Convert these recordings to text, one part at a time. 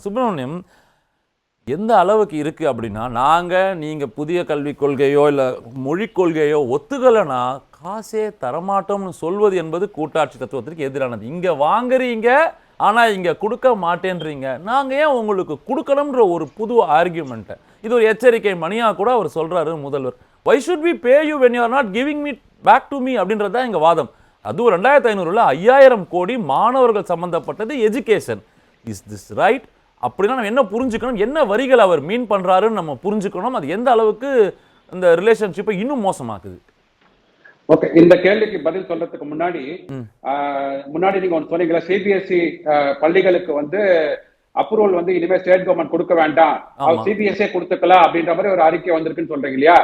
சுப்பிரமணியம், எந்த அளவுக்கு இருக்கு அப்படின்னா, நீங்க புதிய கல்விக் கொள்கையோ இல்ல மொழிக் கொள்கையோ ஒத்துக்கலைன்னா காசே தரமாட்டோம்னு சொல்வது என்பது கூட்டாட்சி தத்துவத்திற்கு எதிரானது. இங்க வாங்குறீங்க, ஆனா இங்க கொடுக்க மாட்டேன்றீங்க. நாங்க ஏன் உங்களுக்கு கொடுக்கணும்ன்ற ஒரு புது ஆர்கியூமெண்ட். இது ஒரு எச்சரிக்கை மணியா கூட அவர் சொல்றாரு முதல்வர். Why should we pay you when you are not giving me back to me அப்படின்றது தான் எங்க வாதம். அதுவும் 2500ல 5000 கோடி மாணவர்கள் சம்பந்தப்பட்டது எஜுகேஷன். Is this right? அப்படின்னா நம்ம என்ன புரிஞ்சுக்கணும், என்ன வரிகள் அவர் மீன் பண்றாருன்னு நம்ம புரிஞ்சுக்கணும். அது எந்த அளவுக்கு இந்த ரிலேஷன்ஷிப்பை இன்னும் மோசமாக்குது. ஓகே, இந்த கேள்விக்கு பதில் சொல்றதுக்கு முன்னாடி நீங்க ஒன்று சொன்னீங்களா, சிபிஎஸ்இ பள்ளிகளுக்கு வந்து அப்ரூவல் வந்து இனிமே ஸ்டேட் கவர்மெண்ட் கொடுக்க வேண்டாம், சிபிஎஸ்இ கொடுத்துக்கலாம் அப்படின்ற மாதிரி ஒரு அறிக்கை வந்திருக்குன்னு சொல்றீங்க இல்லையா?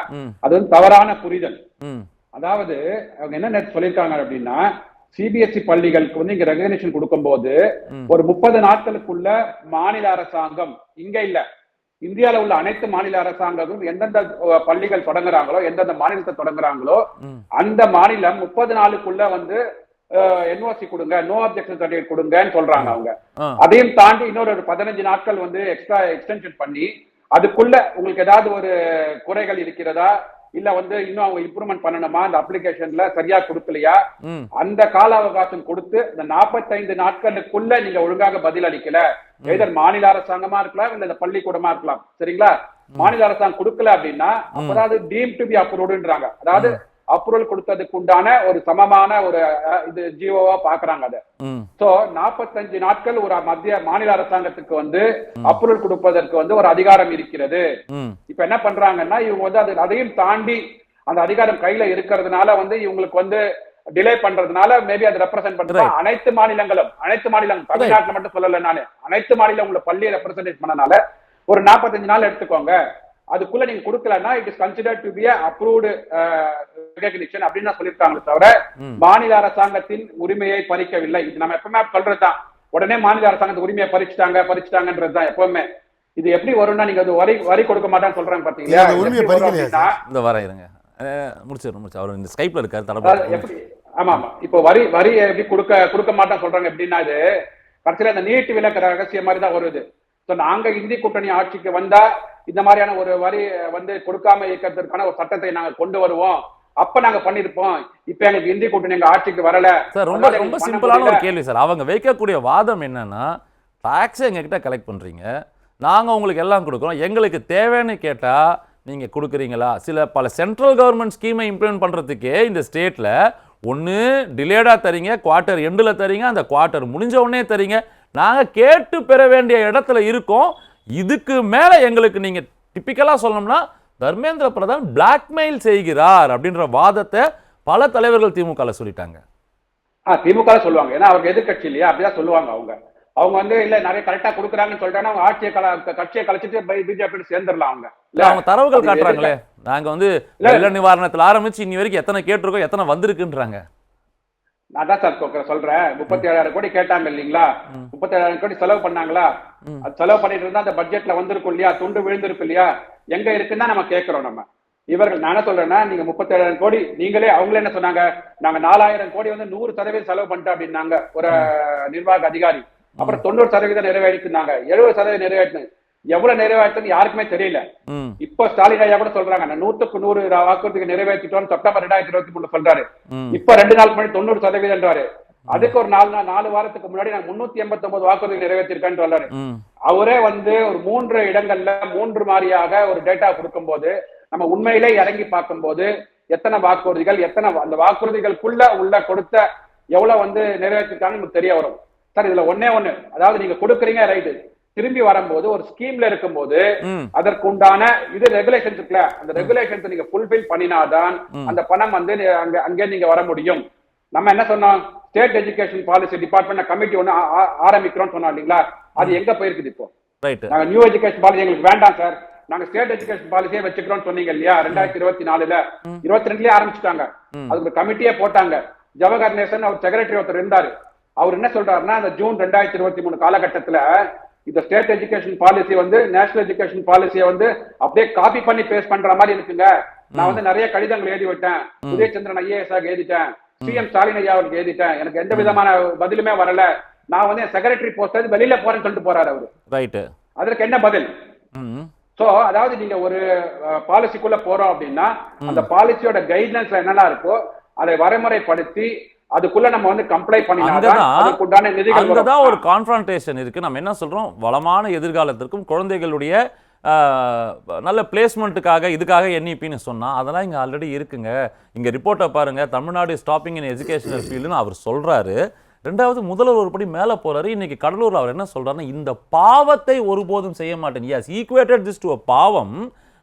அது வந்து தவறான புரிதல். அதாவது அவங்க என்ன சொல்லியிருக்காங்க அப்படின்னா, சிபிஎஸ்இ பள்ளிகளுக்கு வந்து இங்க ரெகக்னிஷன் கொடுக்கும் போது ஒரு 30 நாட்களுக்குள்ள மாநில அரசாங்கம், இங்க இல்ல இந்தியாவில் உள்ள அனைத்து மாநில அரசாங்கமும் எந்தெந்த பள்ளிகள் தொடங்குறாங்களோ, எந்தெந்த மாநிலத்தை தொடங்குறாங்களோ அந்த மாநிலம் 30 நாளுக்குள்ள வந்து என்ஓசி கொடுங்க, நோ அப்ஜெக்ஷன் சர்டிபிகேட் கொடுங்கன்னு சொல்றாங்க அவங்க. அதையும் தாண்டி இன்னொரு 15 நாட்கள் வந்து எக்ஸ்ட்ரா எக்ஸ்டென்ஷன் பண்ணி அதுக்குள்ள உங்களுக்கு ஏதாவது ஒரு குறைகள் இருக்கிறதா, இல்ல வந்து இன்னும் அவங்க இம்ப்ரூவ்மெண்ட் பண்ணணுமா, அந்த அப்ளிகேஷன்ல சரியா கொடுக்கலையா, அந்த கால அவகாசம் கொடுத்து இந்த 45 நாட்களுக்குள்ள நீங்க ஒழுங்காக பதில் அளிக்கல, எதர் மாநில அரசாங்கமா இருக்கலாம் இல்ல இந்த பள்ளிக்கூடமா இருக்கலாம், சரிங்களா? மாநில அரசாங்கம் கொடுக்கல அப்படின்னா அப்பதாவது டீம் டு பி அப்ரூவ்டுன்றாங்க. அதாவது அப்ரூவல் கொடுத்ததுக்கு உண்டான ஒரு சமமான ஒரு இது ஜியோவா பாக்குறாங்க அதை. சோ 45 நாட்கள் ஒரு மாநில அரசாங்கத்துக்கு வந்து அப்ரூவல் கொடுப்பதற்கு வந்து ஒரு அதிகாரம் இருக்கிறது. இப்ப என்ன பண்றாங்கன்னா இவங்க வந்து அதையும் தாண்டி அந்த அதிகாரம் கையில இருக்கிறதுனால வந்து இவங்களுக்கு வந்து டிலே பண்றதுனால மேபி அதை ரெப்ரசென்ட் பண்றாங்க. அனைத்து மாநிலங்களும் தமிழ்நாட்டுல மட்டும் சொல்லல, நானு அனைத்து மாநிலம் உங்களை பள்ளியை ரெப்ரசென்ட் பண்ணனால ஒரு 45 நாள் எடுத்துக்கோங்க, அதுக்குள்ள நீங்க கொடுக்கலன்னா it is considered to be approved recognition அப்படின்னு சொல்லிருக்காங்களே தவிர மாநில அரசாங்கத்தின் உரிமையை பறிக்கவில்லை. இது நம்ம எப்பவுமே சொல்றதுதான், உடனே மாநில அரசாங்கத்து உரிமையை பறிச்சுட்டாங்கன்றதுதான் எப்பவுமே. இது எப்படி வரும்னா, நீங்க அது வரி கொடுக்க மாட்டான்னு சொல்றாங்க பாத்தீங்களா? இந்த வர இருங்க முடிச்சு அவர் இந்த ஸ்கைப்ல இருக்காரு. எப்படி ஆமா இப்போ வரி எப்படி கொடுக்க மாட்டான்னு சொல்றாங்க எப்படின்னா, இது கடைசியில இந்த நீட்டு விலக்கு ரகசியம் மாதிரி தான் வருது. நாங்க இந்தி கூட்டணி ஆட்சிக்கு வந்தா இந்த மாதிரியான ஒரு வரி வந்து கொடுக்காம இருக்கிறதுக்கான ஒரு சட்டத்தை நாங்க கொண்டு வருவோம், அப்ப நாங்க பண்ணிருப்போம், இப்ப எங்களுக்கு இந்தி கூட்டணி எங்க ஆட்சிக்கு வரல. சார் ரொம்ப சிம்பிளான ஒரு கேள்வி சார். அவங்க வைக்கக்கூடிய வாதம் என்னன்னா, டாக்ஸ் எங்க கிட்ட கலெக்ட் பண்றீங்க, நாங்க உங்களுக்கு எல்லாம் கொடுக்குறோம், எங்களுக்கு தேவைன்னு கேட்டா நீங்க கொடுக்குறீங்களா? பல சென்ட்ரல் கவர்மெண்ட் ஸ்கீமை இம்ப்ளிமெண்ட் பண்றதுக்கே இந்த ஸ்டேட்ல ஒன்னு டிலேடா தரீங்க, குவார்டர் எண்டுல தரீங்க, அந்த குவார்டர் முடிஞ்ச உடனே தரீங்க. நாங்க கேட்டு பெற வேண்டிய இடத்துல இருக்கோம். இதுக்கு மேல எங்களுக்கு நீங்க டிபிக்கலா சொல்லணும்னா தர்மேந்திர பிரதான் பிளாக்மெயில் செய்கிறார் அப்படின்ற வாதத்தை பல தலைவர்கள் திமுக சொல்லிட்டாங்க. திமுக சொல்லுவாங்க, ஏன்னா அவங்க எதிர்கட்சி இல்லையா, அப்படிதான் சொல்லுவாங்க. அவங்க வந்து இல்ல நிறைய கரெக்டா கொடுக்குறாங்கன்னு சொல்லிட்டாங்கன்னா அவங்க கட்சியை கழிச்சிட்டு பிஜேபி சேர்ந்துடலாம். அவங்க தரவுகள் காட்டுறாங்களே, நாங்க வந்து வெள்ள நிவாரணத்தில் ஆரம்பிச்சு இன்னி வரைக்கும் எத்தனை கேட்டிருக்கோம், எத்தனை வந்திருக்குன்றாங்க. நான் தான் சார் சொல்றேன், 37,000 கோடி கேட்டாங்க இல்லீங்களா, 37,000 கோடி செலவு பண்ணாங்களா? அது செலவு பண்ணிட்டு இருந்தா அந்த பட்ஜெட்ல வந்திருக்கும் இல்லையா, துண்டு விழுந்திருக்கு இல்லையா, எங்க இருக்குன்னு நம்ம கேட்கிறோம். நம்ம இவர்கள் நான் என்ன சொல்றேன்னா, நீங்க 37,000 கோடி நீங்களே, அவங்களே என்ன சொன்னாங்க, நாங்க 4,000 கோடி வந்து 100% செலவு பண்ணிட்டோம் அப்படின்னாங்க ஒரு நிர்வாக அதிகாரி. அப்புறம் 90% நிறைவேற்றினாங்க, 70% நிறைவேற்று, எவ்வளவு நிறைவேற்றுன்னு யாருக்குமே தெரியல. இப்போ ஸ்டாலின் ஐயா கூட சொல்றாங்க, 100க்கு 100 வாக்குறுதிக்கு நிறைவேற்றிட்டோம் செப்டம்பர் 2023 சொல்றாரு. இப்ப 2 நாளுக்கு முன்னாடி 90%. அதுக்கு ஒரு 4 வாரத்துக்கு முன்னாடி நாங்க 389 வாக்குறுதி நிறைவேற்றிருக்கேன்னு சொல்றாரு. அவரே வந்து ஒரு 3 இடங்கள்ல 3 மாதிரியாக ஒரு டேட்டா கொடுக்கும் போது நம்ம உண்மையிலே இறங்கி பார்க்கும் போது எத்தனை வாக்குறுதிகள், எத்தனை அந்த வாக்குறுதிகளுக்குள்ள உள்ள கொடுத்த எவ்வளவு வந்து நிறைவேற்றிருக்கான்னு நமக்கு தெரிய வரும். சார் இதுல ஒண்ணே, அதாவது நீங்க கொடுக்குறீங்க ரைட்டு, திரும்பி வரும்போது ஒரு ஸ்கீம்ல இருக்கும்போது அதற்கு உண்டான இது ரெகுலேஷன்ஸ் இருக்குல்ல, அந்த ரெகுலேஷன்ஸ் நீங்க ஃபுல்ஃபில் பண்ணினாதான் அந்த பணம் வந்து அங்கே நீங்க வர முடியும். நம்ம என்ன சொன்னோம், state education policy department committee ஒண்ணு ஆரம்பிக்கிறோம் சொன்னோம் இல்லீங்களா, அது எங்க போயிருக்குது? இப்போ நாங்க நியூ எஜுகேஷன் பாலிசி எங்களுக்கு வேண்டாம் சார், நாங்க ஸ்டேட் எஜுகேஷன் பாலிசியே வச்சுக்கிறோம் சொன்னீங்க இல்லையா, 2024ல 22லயே ஆரம்பிச்சுட்டாங்க. அதுக்கு ஒரு கமிட்டியே போட்டாங்க. ஜவஹர் நேசன் அவர் செக்ரட்டரி ஒருத்தர் இருந்தாரு. அவர் என்ன சொல்றாருன்னா, அந்த ஜூன் 2023 காலகட்டத்துல இந்த ஸ்டேட் எஜுகேஷன் பாலிசி வந்து நேஷனல் எஜுகேஷன் பாலிசியை வந்து அப்படியே காப்பி பண்ணி பேஸ்ட் பண்ற மாதிரி இருக்குங்க. நான் வந்து நிறைய கடிதங்கள் எழுதி விட்டேன், உதயச்சந்திரன் ஐஏஎஸ் எழுதிட்டேன், சிஎம் ஸ்டாலின் ஐயா அவருக்கு எழுதிட்டேன், எனக்கு எந்த விதமான பதிலுமே வரல, நான் வந்து என் செக்ரட்டரி போஸ்ட் வெளியில போறேன்னு சொல்லிட்டு போறாரு அவரு. ரைட்டு. அதற்கு என்ன பதில்? சோ அதாவது நீங்க ஒரு பாலிசிக்குள்ள போறோம் அப்படின்னா அந்த பாலிசியோட கைட்லைன்ஸ்ல என்னெல்லாம் இருக்கோ அதை வரைமுறைப்படுத்தி அதுக்குள்ள நம்ம வந்து கம்ப்ளை பண்ணினாதான் அதுக்குண்டான நிதிகள் வரும். அங்கதான் ஒரு கான்ஃபரன்டேஷன் இருக்கு. நம்ம என்ன சொல்றோம், வளமான எதிர்காலத்திற்கும் குழந்தைகளுடைய நல்ல பிளேஸ்மெண்ட்டுக்காக இதுக்காக NEPன்னு சொன்னா அதெல்லாம் இங்க ஆல்ரெடி இருக்குங்க. இங்க ரிப்போர்ட்டை பாருங்க, தமிழ்நாடு ஸ்டாப்பிங் இன் எஜுகேஷனல் ஃபீல்டுன்னு அவர் சொல்றாரு. ரெண்டாவது முதல்வர் ஒரு படி மேலே போறாரு. இன்னைக்கு கடலூர்ல அவர் என்ன சொல்றாருன்னா, இந்த பாவத்தை ஒருபோதும் செய்ய மாட்டேன். Yes, equated this to a பாவம்.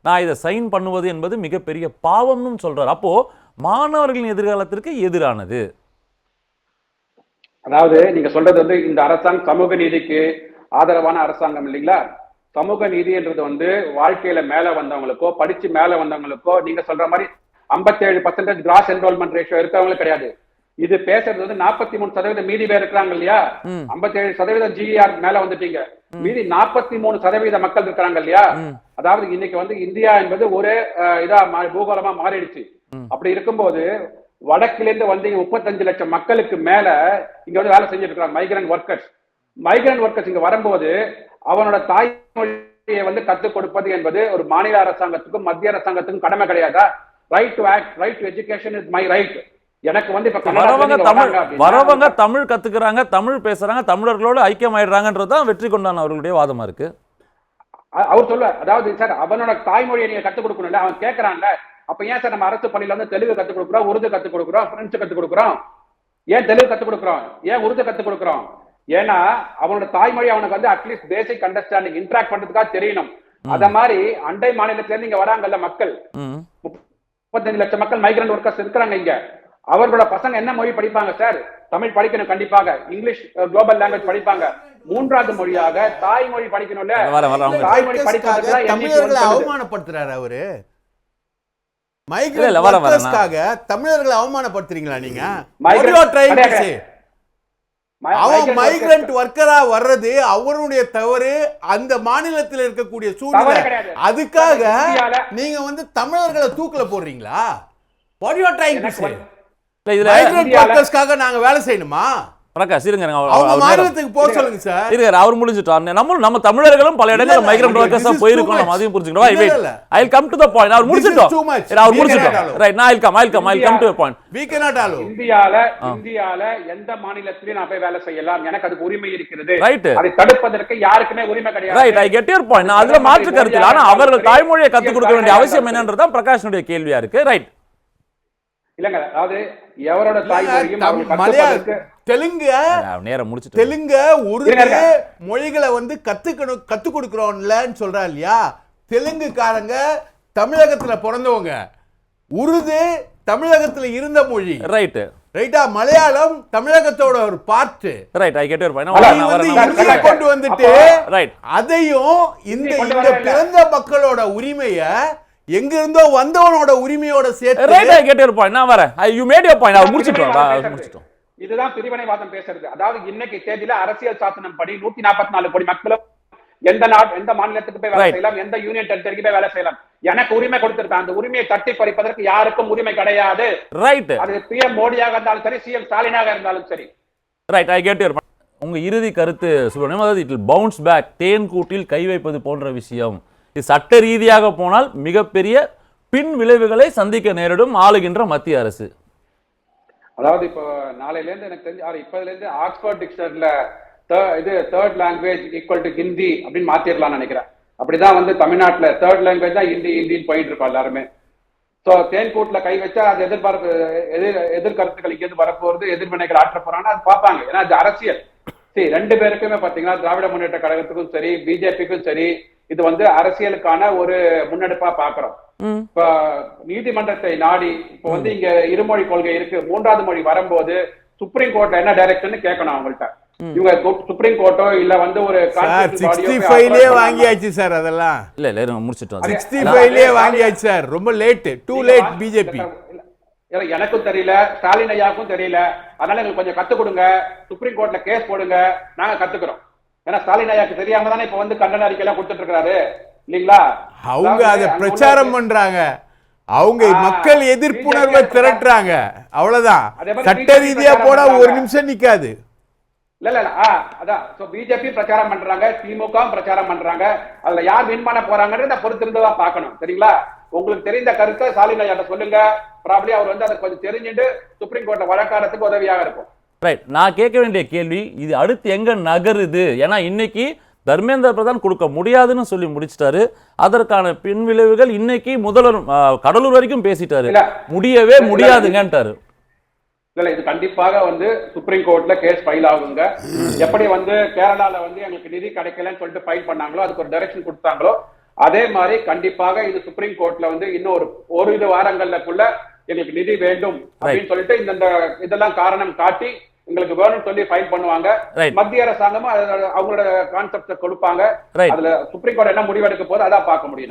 நான் இதை சைன் பண்ணுவது என்பது மிகப்பெரிய பாவம்னு சொல்றாரு. அப்போ மாணவர்களின் எதிர்காலத்திற்கு எதிரானது. அதாவது நீங்க சொல்றது வந்து இந்த அரசாங்கம் சமூக நீதிக்கு ஆதரவான அரசாங்கம் இல்லைங்களா? சமூக நீதின்றது வந்து வாழ்க்கையில மேல வந்தவங்களுக்கோ படிச்சு மேல வந்தவங்களுக்கோ நீங்க சொல்ற மாதிரி 57% கிராஸ் என்ரோல்மெண்ட் ரேஷியோ இருக்கவங்களுக்கு கிடையாது. இது பேசுறது வந்து 43% மீதி பேர் இருக்கிறாங்க இல்லையா? 57% GER மேல வந்துட்டீங்க, மீதி 43% மக்கள் இருக்கிறாங்க இல்லையா? அதாவது இன்னைக்கு வந்து இந்தியா என்பது ஒரு இதா பூகோளமா மாறிடுச்சு. அப்படி இருக்கும்போது வடக்கிலிருந்து வந்து 35 லட்சம் மக்களுக்கு மேல இங்க வந்து வேலை செஞ்சுட்டு இருக்காங்க மைக்ரண்ட் ஒர்க்கர்ஸ். இங்க வரும்போது அவனோட தாய்மொழியை வந்து கத்துக் கொடுப்பது என்பது ஒரு மாநில அரசாங்கத்துக்கும் மத்திய அரசாங்கத்துக்கும் கடமை கிடையாதா? Right to act, right to education is my right. எனக்கு வந்து இப்ப வரவங்க தமிழ் கத்துக்கிறாங்க, தமிழ் பேசுறாங்க, தமிழர்களோட ஐக்கியமாயிடுறாங்கன்றதுதான் வெற்றி கொண்டான் அவர்களுடைய வாதமா இருக்கு. அவர் சொல்ல, அதாவது சார் அவனோட தாய்மொழியை நீங்க கத்துக் கொடுக்கணும்ல, அவன் கேட்கறான்ல. அப்ப ஏன் சார் நம்ம அரசு பள்ளியில வந்து தெலுங்கு கத்துக் கொடுக்குறோம், உருது கத்துக் கொடுக்குறோம், பிரெஞ்சு கத்துக் கொடுக்குறோம்? ஏன் தெலுங்கு கத்துக் கொடுக்குறோம், ஏன் உருது கத்துக் கொடுக்குறோம்? ஏன்னா அவனோட தாய்மொழி அவனுக்கு வந்து அட்லீஸ்ட் பேசிக் அண்டர்ஸ்டாண்டிங் இன்டராக்ட் பண்றதுக்காக தெரியணும். அத மாதிரி அண்டை மாநிலத்துல இருந்து இங்க வராங்கல்ல மக்கள், 35 லட்சம் மக்கள் மைக்ரண்ட் ஒர்க்கர்ஸ் இருக்கிறாங்க இங்க. அவர்களோட பசங்க என்ன மொழி படிப்பாங்க சார்? தமிழ் படிக்கணும் கண்டிப்பாக, இங்கிலீஷ் குளோபல் லாங்குவேஜ் படிப்பாங்க, மூன்றாவது மொழியாக தாய்மொழி படிக்கணும்ல. தாய்மொழி படிக்கிறதுக்கு தமிழர்களை அவமானப்படுத்துறாரு அவரு. தமிழர்களை அவமானப்படுத்துறீங்களா நீங்க? அவன் மைக்ரண்ட் ஒர்க்கரா வர்றது அவருடைய தவறு, அந்த மாநிலத்தில் இருக்கக்கூடிய சூழ்நிலை. அதுக்காக நீங்க வந்து தமிழர்களை தூக்கல போடுறீங்களா? What you are trying to say? Migrant ஒர்க்கர்ஸ்க்காக நாங்க வேலை செய்யணுமா? பிரகாஷ் இருங்க, மாநிலத்துக்கு போக சொல்லுங்க சார். இருங்க, அவர் முடிஞ்சிட்டோம். நம்ம தமிழர்களும் பல இடங்களில் மைக்ரண்ட் ஒர்க்கர்ஸா போயிருக்கோம், நம்ம அதையும் புரிஞ்சுக்கணும். I will come to the point. அவர் முடிஞ்சிட்டோம். ரைட், நான் I'll come to the point. We cannot allow. இந்தியால எந்த மாநிலத்திலும் நான் போய் வேலை செய்யலாம், எனக்கு அதுக்கு உரிமை இருக்கிறது. ரைட், அதை தடுப்பதற்கு யாருக்குமே உரிமை கிடையாது. Right, I get your point. நான் அதுல மாற்று கருத்து இல்ல. ஆனா அவர்கள் தாய்மொழியை கத்துக் கொடுக்க வேண்டிய அவசியம் என்னன்றதுதான் பிரகாஷனுடைய கேள்வியா இருக்கு. ரைட் இல்லங்க, அதாவது எவரோட தாய்மொழியும் தெலுங்கு உருது மொழிகளை வந்து கத்துக் கொடுக்கிறோம்லன்னு சொல்றா இல்லையா? தெலுங்குக்காரங்க தமிழகத்துல பிறந்தவங்க, உருது தமிழகத்துல இருந்த மொழி. ரைட்டா? மலையாளம் தமிழகத்தோட ஒரு part. Right, I get your point. கொண்டு வந்துட்டு அதையும் இந்த பிறந்த மக்களோட உரிமைய எங்க இருந்தோ வந்தவனோட உரிமையோட சேர்த்து. Right, I get your point. நான் வரேன். You made your point. அவர் முடிச்சிட்டோம். இதுதான் பிரிவினைவாதம் பேசுறது. அதாவது இன்னைக்கு தேதியில அரசியல் சாசனம் படி 144 கோடி மக்களும் எந்த மாநிலத்துக்கு போய் வேலை செய்யலாம், எந்த யூனியன் டெரிட்டரிக்கு போய் வேலை செய்யலாம். எனக்கு உரிமை கொடுத்திருக்காங்க. அந்த உரிமையை தட்டி பறிப்பதற்கு யாருக்கும் உரிமை கிடையாது. ரைட், அது PM மோடியாக இருந்தாலும் சரி, CM ஸ்டாலினாக இருந்தாலும் சரி. Right, I get your point. உங்க இறுதி கருத்து சுப்ரமணியம், அதாவது இட் வில் பவுன்ஸ் பேக், தேன் கூட்டில் கை வைப்பது போன்ற விஷயம். இது சட்ட ரீதியாக போனால் மிகப்பெரிய பின் விளைவுகளை சந்திக்க நேரிடும் ஆளுகின்ற மத்திய அரசு. அதாவது இப்போ நாளையில இருந்து எனக்கு தெரிஞ்சு இப்பதுல இருந்து ஆக்ஸ்போர்ட் டிக்ஷனரியில இது third language equal to Hindi அப்படின்னு மாத்திரலாம்னு நினைக்கிறேன். அப்படிதான் வந்து தமிழ்நாட்டுல தேர்ட் லாங்குவேஜ் தான் ஹிந்தின்னு போயிட்டு இருக்கோம் எல்லாருமே. சோ தேன்கூட்ல கை வச்சா அது எதிர்கருத்துக்கள் இங்கிருந்து வரப்போறது, எதிர்வினைகள் ஆற்ற போறாங்கன்னா அது பார்ப்பாங்க. ஏன்னா அது அரசியல். சரி, ரெண்டு பேருக்குமே பாத்தீங்கன்னா திராவிட முன்னேற்ற கழகத்துக்கும் சரி, பிஜேபிக்கும் சரி, இது வந்து அரசியலுக்கான ஒரு முன்னெடுப்பா பாக்குறோம். இப்ப நீதிமன்றத்தை நாடி இப்ப வந்து இங்க இருமொழி கொள்கை இருக்கு, மூன்றாவது மொழி வரும்போது சுப்ரீம் கோர்ட்ல என்ன டைரக்ஷன் கேட்கணும் அவங்கள்ட்ட. இவங்க சுப்ரீம் கோர்ட்டோ இல்ல வந்து ஒரு 65 வாங்கியாச்சு சார். அதெல்லாம் இல்ல முடிச்சிட்டோம். 65 வாங்கியாச்சு சார். ரொம்ப லேட், டூ லேட். பிஜேபி எனக்கும் தெரியல, ஸ்டாலின் ஐயாவுக்கும் தெரியல. அதனால எங்களுக்கு கொஞ்சம் கத்து கொடுங்க, சுப்ரீம் கோர்ட்ல கேஸ் போடுங்க, நாங்க கத்துக்கிறோம். ஏன்னா ஸ்டாலின் ஐயாக்கு தெரியாம தானே இப்ப வந்து கண்டன அறிக்கை எல்லாம் கொடுத்துட்டு இருக்காரு இல்லீங்களா? அவங்க அதை பிரச்சாரம் பண்றாங்க, அவங்க மக்கள் எதிர்ப்புணர்வை திரட்டுறாங்க, அவ்வளவுதான். சட்ட ரீதியா போட ஒரு நிமிஷம் நிக்காது. இல்ல அதான் பிஜேபி பிரச்சாரம் பண்றாங்க, திமுக பிரச்சாரம் பண்றாங்க. அதுல யார் வின் பண்ண போறாங்கன்றத பொறுத்திருந்துதான் பார்க்கணும். சரிங்களா? உங்களுக்கு தெரிந்த கருத்தை ஸ்டாலின் ஐயாட்ட சொல்லுங்க. ப்ராபபிலி அவர் வந்து அதை கொஞ்சம் தெரிஞ்சுட்டு சுப்ரீம் கோர்ட்ல வழக்காடுறதுக்கு உதவியாக இருக்கும். ரைட். நான் கேட்க வேண்டிய கேள்வி, இது அடுத்து எங்க நகருது? ஏன்னா இன்னைக்கு தர்மேந்திர பிரதான் கொடுக்க முடியாதுன்னு சொல்லி முடிச்சிட்டாரு. அதற்கான பின் விளைவுகள் இன்னைக்கு முதல்வர் கடலூர் வரைக்கும் பேசிட்டாரு, முடியவே முடியாதுங்கன்ட்டாரு. இல்ல, இது கண்டிப்பாக வந்து சுப்ரீம் கோர்ட்ல கேஸ் ஃபைல் ஆகுங்க. எப்படி வந்து கேரளால வந்து எங்களுக்கு நிதி கிடைக்கலன்னு சொல்லிட்டு ஃபைல் பண்ணாங்களோ, அதுக்கு ஒரு டைரக்ஷன் கொடுத்தாங்களோ, அதே மாதிரி கண்டிப்பாக இது சுப்ரீம் கோர்ட்ல வந்து இன்னும் ஒரு வாரங்களுக்குள்ள எங்களுக்கு நிதி வேண்டும் அப்படின்னு சொல்லிட்டு இந்த இதெல்லாம் காரணம் காட்டி எங்களுக்கு வேணும்னு சொல்லி ஃபைல் பண்ணுவாங்க. மத்திய அரசாங்கமும் அவங்களோட கான்செப்ட் கொடுப்பாங்க. அதுல சுப்ரீம் கோர்ட் என்ன முடிவெடுக்க போது அதான் பார்க்க முடியும்.